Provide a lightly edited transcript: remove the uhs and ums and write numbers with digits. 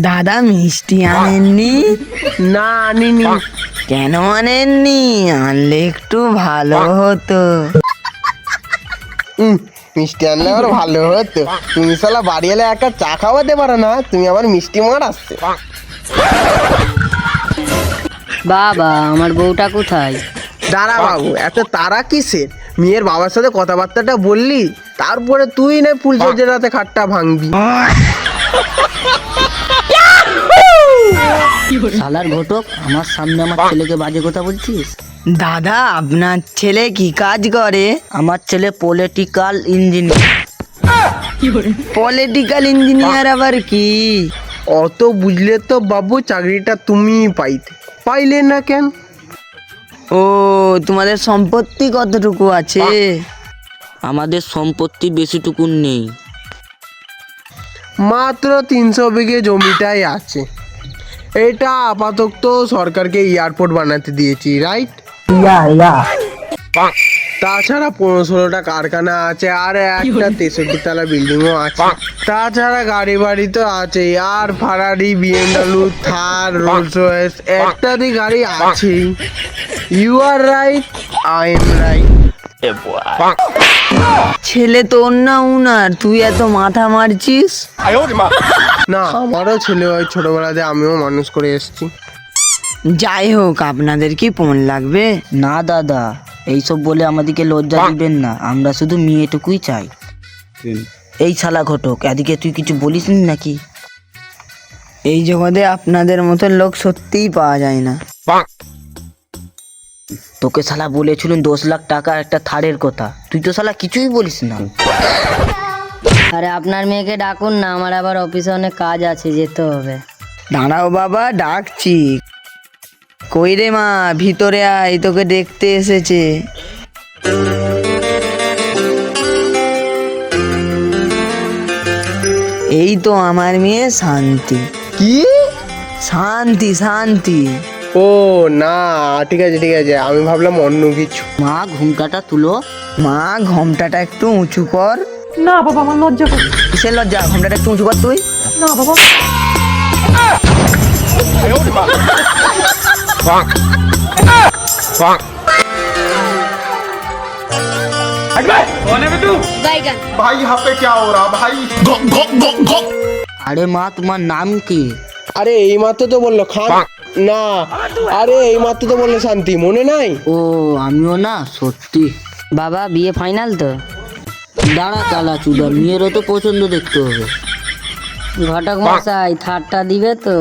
দাদা মিষ্টি আনেননি? না আনিনি। কেন আনেননি? আনলে একটু ভালো হতো। মিষ্টি আনলে আবার ভালো হতো? তুমি শালা বাড়ি এলে একটা চা খাওয়াতে পারো না, তুমি আবার মিষ্টি মার আসছে। বাবা আমার বউটা কোথায়? দাঁড়া বাবু, এত তারা কিসের? মেয়ের বাবার সাথে কথাবার্তাটা বললি, তারপরে তুই না ফুলসজ্জার রাতে খাটটা ভাঙবি। শালার ঘটক, আমার সামনে আমার ছেলেকে বাজে কথা বলছিস? দাদা আপনার ছেলে কি কাজ করে? আমার ছেলে পলিটিক্যাল ইঞ্জিনিয়ার। পলিটিক্যাল ইঞ্জিনিয়ার আবার কি? অত বুঝলে তো বাবু চাকরিটা তুমিই পাইলে না কেন? ও, তোমাদের সম্পত্তি কতটুকু আছে? আমাদের সম্পত্তি বেশিটুকুন নেই। মাত্র 300 বিঘে জমিটাই আছে। এটা আপাতত সরকারকে এয়ারপোর্ট বানাতে দিয়েছি, রাইট? তাছাড়া 15-16টা কারখানা আছে, আর একটা 63 তলা বিল্ডিংও আছে। তাছাড়া গাড়ি বাড়ি তো আছে, আর ফারারি, বিএমডাব্লিউ, থার, রোলস রয়েস ইত্যাদি গাড়ি আছেই। You are right, I am right. ছেলে তোর না উনার, তুই এত মাথা মারছিস? না, আমারও ছেলে হয়, ছোটবেলাতে আমিও মানুষ করে এসেছি। যাই হোক, আপনাদের কি পণ লাগবে? না দাদা, এইসব বলে আমাদেরকে লজ্জা দিবেন না, আমরা শুধু মেয়েটুকুই চাই। এই শালা ঘটক, এদিকে তুই কিছু বলিস নি নাকি? এই জগতে আপনাদের মতো লোক সত্যিই পাওয়া যায় না। তোকে শালা বলেছিলেন 10 লাখ টাকা একটা থারের কথা, তুই তো শালা কিছুই বলিস না। আরে আপনার মেয়েকে ডাকুন না, আমার আবার অফিসে অনেক কাজ আছে, যেতে হবে। দাঁড়াও বাবা, ডাকছি। কই রে মা, ভিতরে আয়, তোকে দেখতে এসেছে। এই তো আমার মেয়ে শান্তি। কি? শান্তি শান্তি। ও না, ঠিক আছে ঠিক আছে, আমি ভাবলাম অন্য কিছু। মা ঘুমটাটা তুলো। মা ঘোমটাটা একটু উঁচু কর। না বাবা, আমার লজ্জা করে। কিসের লজ্জা? ঘোমটাটা একটু উঁচু কর তুই। না বাবা। ভাই यहाँ पे क्या हो रहा भाई? আরে মা, তোমার নাম কি? আরে এই মাত্র তো বললো খান। না, আরে এই মাত্র তো বললো শান্তি, মনে নাই? ও, আমিও না সত্যি। বাবা বিয়ে ফাইনাল তো? দাঁড়া কালা চুদা, মেয়েরও তো পছন্দ দেখতে হবে। ঘটক মশাই, থারটা দিবে তো?